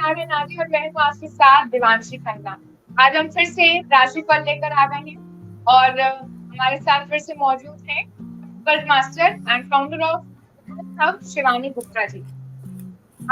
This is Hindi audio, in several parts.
आर्यन आदि और मैं हूँ आपके साथ दिवांशी खन्ना। आज हम फिर से राशिफल लेकर आ गए हैं और हमारे साथ फिर से मौजूद हैं world master and founder of hub Shivani Gupta ji.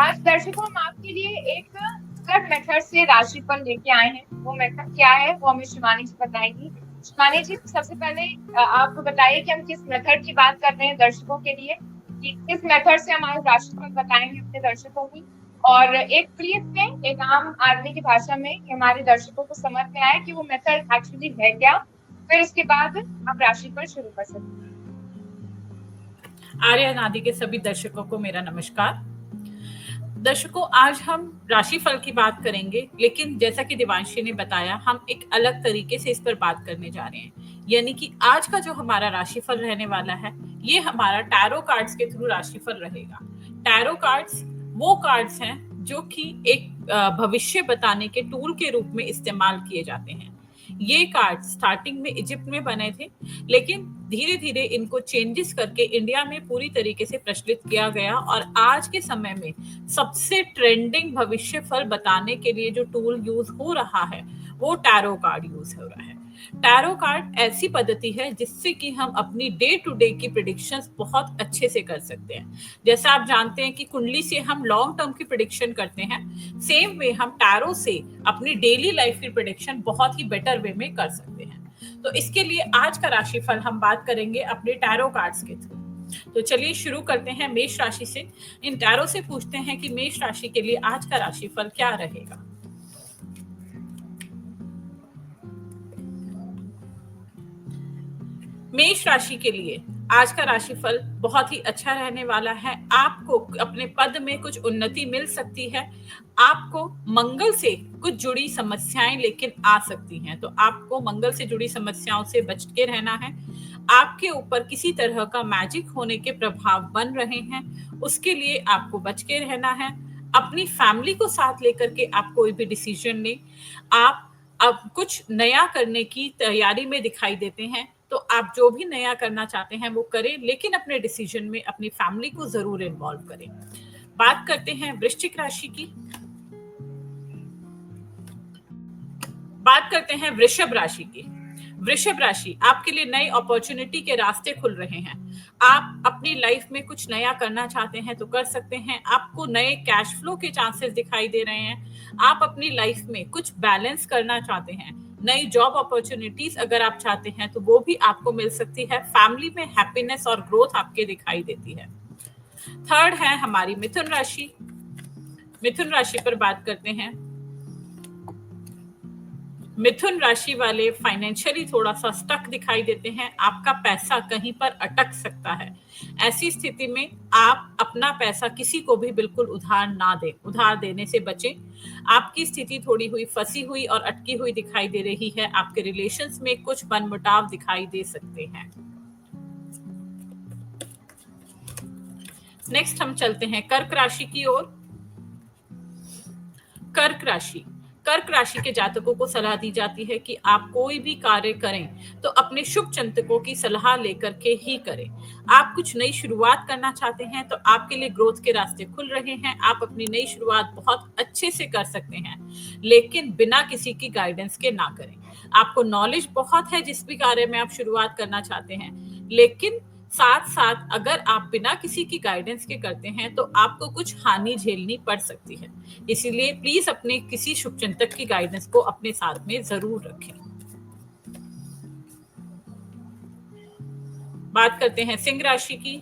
आज दर्शकों हम आपके लिए एक अलग मेथड से राशिफल लेके आए हैं। वो मेथड क्या है वो हमें शिवानी जी बताएगी। शिवानी जी, सबसे पहले आप बताइए कि हम किस मेथड की बात कर रहे हैं दर्शकों के लिए, कि किस मेथड से हमारे राशिफल बताएंगे अपने दर्शकों की, और एक ब्रीफ में, एक आम आदमी की भाषा में, कि हमारे दर्शकों को समझ में आए कि वो मेथड एक्चुअली है क्या। फिर इसके बाद आप राशिफल शुरू कर सकते आर्यन आदि के सभी दर्शकों को मेरा नमस्कार। दर्शकों, आज हम राशिफल की बात करेंगे, लेकिन जैसा कि दिवांशी ने बताया, हम एक अलग तरीके से इस पर बात करने जा रहे हैं। यानी कि आज का जो हमारा राशिफल रहने वाला है, ये हमारा टैरो कार्ड्स के थ्रू राशिफल रहेगा। टैरो कार्ड्स वो कार्ड्स हैं जो कि एक भविष्य बताने के टूल के रूप में इस्तेमाल किए जाते हैं। ये कार्ड स्टार्टिंग में इजिप्ट में बने थे, लेकिन धीरे धीरे इनको चेंजेस करके इंडिया में पूरी तरीके से प्रचलित किया गया और आज के समय में सबसे ट्रेंडिंग भविष्य फल बताने के लिए जो टूल यूज हो रहा है वो टैरो कार्ड यूज हो रहा है। टैरो कार्ड ऐसी पद्धति है जिससे कि हम अपनी डे टू डे की प्रिडिक्शंस बहुत अच्छे से कर सकते हैं। जैसा आप जानते हैं कि कुंडली से हम लॉन्ग टर्म की प्रिडिक्शन करते हैं, सेम वे हम टैरो से अपनी डेली लाइफ की प्रिडिक्शन बहुत ही बेटर वे में कर सकते हैं। तो इसके लिए आज का राशिफल हम बात करेंगे अपने टैरो कार्ड्स के थ्रू। तो चलिए शुरू करते हैं मेष राशि से। इन टैरो से पूछते हैं कि मेष राशि के लिए आज का राशिफल क्या रहेगा। मेष राशि के लिए आज का राशिफल बहुत ही अच्छा रहने वाला है। आपको अपने पद में कुछ उन्नति मिल सकती है। आपको मंगल से कुछ जुड़ी समस्याएं लेकिन आ सकती हैं, तो आपको मंगल से जुड़ी समस्याओं से बच के रहना है। आपके ऊपर किसी तरह का मैजिक होने के प्रभाव बन रहे हैं, उसके लिए आपको बच के रहना है। अपनी फैमिली को साथ लेकर के आप कोई भी डिसीजन लें। आप अब कुछ नया करने की तैयारी में दिखाई देते हैं, तो आप जो भी नया करना चाहते हैं वो करें, लेकिन अपने डिसीजन में अपनी फैमिली को जरूर इन्वॉल्व करें। बात करते हैं वृश्चिक राशि की। बात करते हैं वृषभ राशि की। वृषभ राशि, आपके लिए नई अपॉर्चुनिटी के रास्ते खुल रहे हैं। आप अपनी लाइफ में कुछ नया करना चाहते हैं तो कर सकते हैं। आपको नए कैश फ्लो के चांसेस दिखाई दे रहे हैं। आप अपनी लाइफ में कुछ बैलेंस करना चाहते हैं। नई जॉब अपॉर्चुनिटीज अगर आप चाहते हैं तो वो भी आपको मिल सकती है। फैमिली में हैप्पीनेस और ग्रोथ आपके दिखाई देती है। थर्ड है हमारी मिथुन राशि। मिथुन राशि पर बात करते हैं। मिथुन राशि वाले फाइनेंशियली थोड़ा सा स्टक दिखाई देते हैं। आपका पैसा कहीं पर अटक सकता है। ऐसी स्थिति में आप अपना पैसा किसी को भी बिल्कुल उधार ना दें, उधार देने से बचें। आपकी स्थिति थोड़ी हुई फंसी हुई और अटकी हुई दिखाई दे रही है। आपके रिलेशंस में कुछ मनमुटाव दिखाई दे सकते हैं। नेक्स्ट हम चलते हैं कर्क राशि की ओर। कर्क राशि, कर्क राशि के जातकों को सलाह दी जाती है कि आप कोई भी कार्य करें तो अपने शुभ चिंतकों की सलाह लेकर के ही करें। आप कुछ नई शुरुआत करना चाहते हैं तो आपके लिए ग्रोथ के रास्ते खुल रहे हैं। आप अपनी नई शुरुआत बहुत अच्छे से कर सकते हैं, लेकिन बिना किसी की गाइडेंस के ना करें। आपको नॉलेज बहुत है जिस भी कार्य में आप शुरुआत करना चाहते हैं, लेकिन साथ साथ अगर आप बिना किसी की गाइडेंस के करते हैं तो आपको कुछ हानि झेलनी पड़ सकती है। इसीलिए प्लीज अपने किसी शुभचिंतक की गाइडेंस को अपने साथ में जरूर रखें। बात करते हैं सिंह राशि की।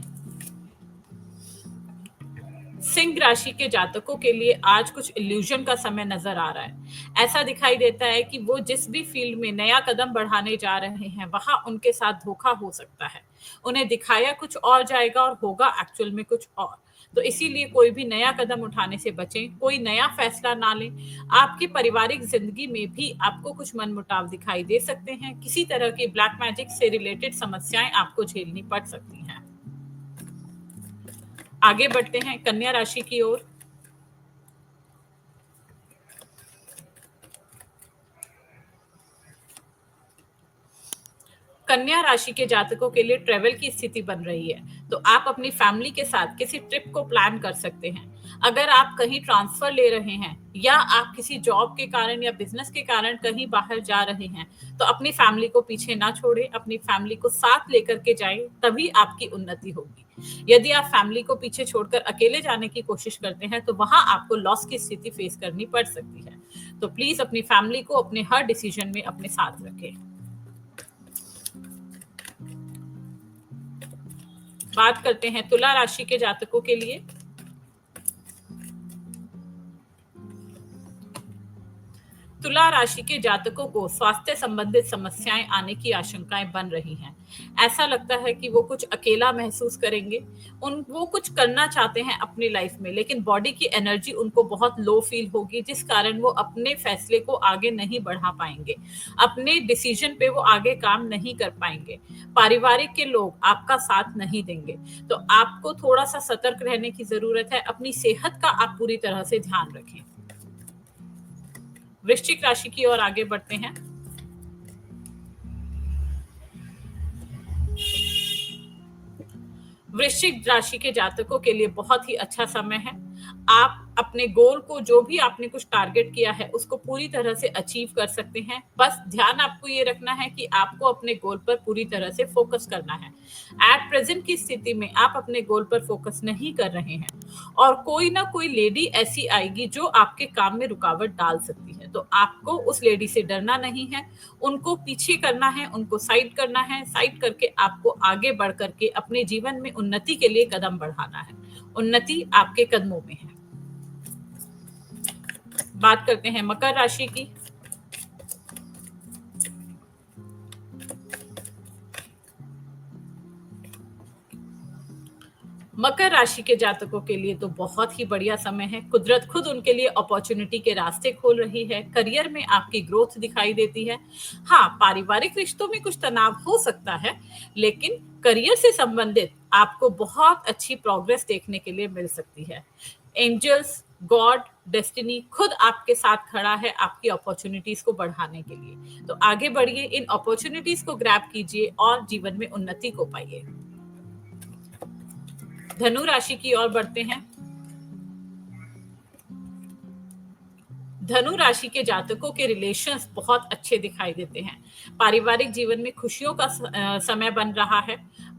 सिंह राशि के जातकों के लिए आज कुछ इल्यूजन का समय नजर आ रहा है। ऐसा दिखाई देता है कि वो जिस भी फील्ड में नया कदम बढ़ाने जा रहे हैं वहां उनके साथ धोखा हो सकता है। उन्हें दिखाया कुछ और जाएगा और होगा एक्चुअल में कुछ और। तो इसीलिए कोई भी नया कदम उठाने से बचें, कोई नया फैसला ना लें। आपकी पारिवारिक जिंदगी में भी आपको कुछ मनमुटाव दिखाई दे सकते हैं। किसी तरह की ब्लैक मैजिक से रिलेटेड समस्याएं आपको झेलनी पड़ सकती हैं। आगे बढ़ते हैं कन्या राशि की ओर। कन्या राशि के जातकों के लिए ट्रेवल की स्थिति बन रही है, तो आप अपनी फैमिली के साथ किसी ट्रिप को प्लान कर सकते हैं। अगर आप कहीं ट्रांसफर ले रहे हैं या आप किसी जॉब के कारण या बिजनेस के कारण कहीं बाहर जा रहे हैं, तो अपनी फैमिली को पीछे ना छोड़ें, अपनी फैमिली को साथ लेकर के जाएं, तभी आपकी उन्नति होगी। यदि आप फैमिली को पीछे छोड़कर अकेले जाने की कोशिश करते हैं, तो वहां आपको लॉस की स्थिति फेस करनी पड़ सकती है। तो प्लीज अपनी फैमिली को अपने हर डिसीजन में अपने साथ रखें। बात करते हैं तुला राशि के जातकों के लिए। तुला राशि के जातकों को स्वास्थ्य संबंधित समस्याएं आने की आशंकाएं बन रही हैं। ऐसा लगता है कि वो कुछ अकेला महसूस करेंगे। वो कुछ करना चाहते हैं अपनी लाइफ में, लेकिन बॉडी की एनर्जी उनको बहुत लो फील होगी, जिस कारण वो अपने फैसले को आगे नहीं बढ़ा पाएंगे, अपने डिसीजन पे वो आगे काम नहीं कर पाएंगे। पारिवारिक के लोग आपका साथ नहीं देंगे, तो आपको थोड़ा सा सतर्क रहने की जरूरत है। अपनी सेहत का आप पूरी तरह से ध्यान रखें। वृश्चिक राशि की ओर आगे बढ़ते हैं। वृश्चिक राशि के जातकों के लिए बहुत ही अच्छा समय है। आप अपने गोल को, जो भी आपने कुछ टारगेट किया है, उसको पूरी तरह से अचीव कर सकते हैं। बस ध्यान आपको ये रखना है कि आपको अपने गोल पर पूरी तरह से फोकस करना है। एट प्रेजेंट की स्थिति में आप अपने गोल पर फोकस नहीं कर रहे हैं, और कोई ना कोई लेडी ऐसी आएगी जो आपके काम में रुकावट डाल सकती है। तो आपको उस लेडी से डरना नहीं है, उनको पीछे करना है, उनको साइड करना है। साइड करके आपको आगे बढ़ करके अपने जीवन में उन्नति के लिए कदम बढ़ाना है। उन्नति आपके कदमों में है। बात करते हैं मकर राशि की। मकर राशि के जातकों के लिए तो बहुत ही बढ़िया समय है। कुदरत खुद उनके लिए अपॉर्चुनिटी के रास्ते खोल रही है। करियर में आपकी ग्रोथ दिखाई देती है। हाँ, पारिवारिक रिश्तों में कुछ तनाव हो सकता है, लेकिन करियर से संबंधित आपको बहुत अच्छी प्रोग्रेस देखने के लिए मिल सकती है। एंजल्स, गॉड, डेस्टिनी खुद आपके साथ खड़ा है आपकी अपॉर्चुनिटीज को बढ़ाने के लिए। तो आगे बढ़िए, इन अपॉर्चुनिटीज को ग्रैब कीजिए और जीवन में उन्नति को पाइए। धनु राशि की ओर बढ़ते हैं। धनु राशि के जातकों के रिलेशंस बहुत अच्छे दिखाई देते हैं। पारिवारिक जीवन में खुशियों का समय बन रहा है।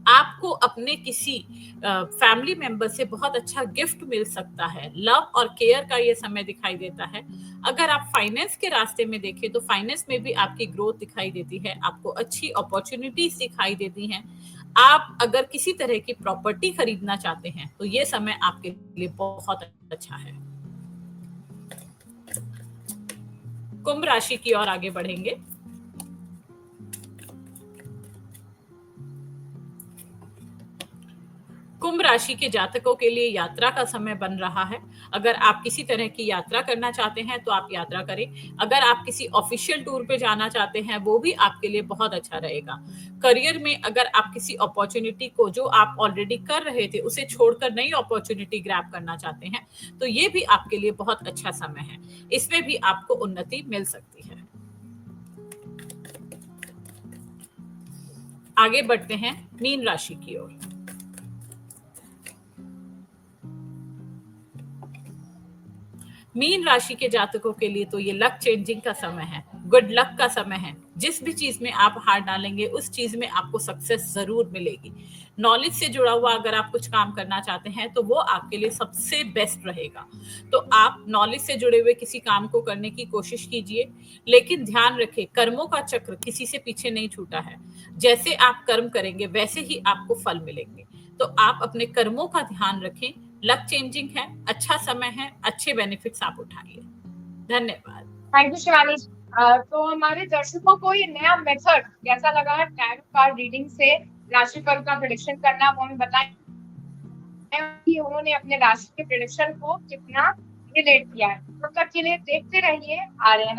आपको अपने किसी फैमिली मेंबर से बहुत अच्छा गिफ्ट मिल सकता है। लव और केयर का ये समय दिखाई देता है। अगर आप फाइनेंस के रास्ते में देखें तो फाइनेंस में भी आपकी ग्रोथ दिखाई देती है। आपको अच्छी अपॉर्चुनिटीज दिखाई देती हैं। आप अगर किसी तरह की प्रॉपर्टी खरीदना चाहते हैं तो ये समय आपके लिए बहुत अच्छा है। कुंभ राशि की ओर आगे बढ़ेंगे। कुंभ राशि के जातकों के लिए यात्रा का समय बन रहा है। अगर आप किसी तरह की यात्रा करना चाहते हैं तो आप यात्रा करें। अगर आप किसी ऑफिशियल टूर पे जाना चाहते हैं, वो भी आपके लिए बहुत अच्छा रहेगा। करियर में अगर आप किसी अपॉर्चुनिटी को, जो आप ऑलरेडी कर रहे थे, उसे छोड़कर नई अपॉर्चुनिटी ग्रैब करना चाहते हैं, तो ये भी आपके लिए बहुत अच्छा समय है। इसमें भी आपको उन्नति मिल सकती है। आगे बढ़ते हैं मीन राशि की ओर। मीन राशि के जातकों के लिए तो ये लक चेंजिंग का समय है, गुड लक का समय है। जिस भी चीज में आप हाथ डालेंगे उस चीज में आपको सक्सेस जरूर मिलेगी। नॉलेज से जुड़ा हुआ अगर आप कुछ काम करना चाहते हैं तो वो आपके लिए सबसे बेस्ट रहेगा। तो आप नॉलेज से जुड़े हुए किसी काम को करने की कोशिश कीजिए, लेकिन ध्यान रखें, कर्मों का चक्र किसी से पीछे नहीं छूटा है। जैसे आप कर्म करेंगे वैसे ही आपको फल मिलेंगे। तो आप अपने कर्मों का ध्यान रखें। लक चेंजिंग है, अच्छा समय है, अच्छे बेनिफिट्स आप उठाइए। धन्यवाद। Thank you Shivani. तो हमारे दर्शकों को ये नया मेथड कैसा लगा टैरो कार्ड रीडिंग से राशिफल का प्रेडिक्शन करना, वो हमें बताएं कि उन्होंने अपने राशि के प्रेडिक्शन को कितना रिलेट किया है। तब तक के लिए देखते रहिए आर्यन।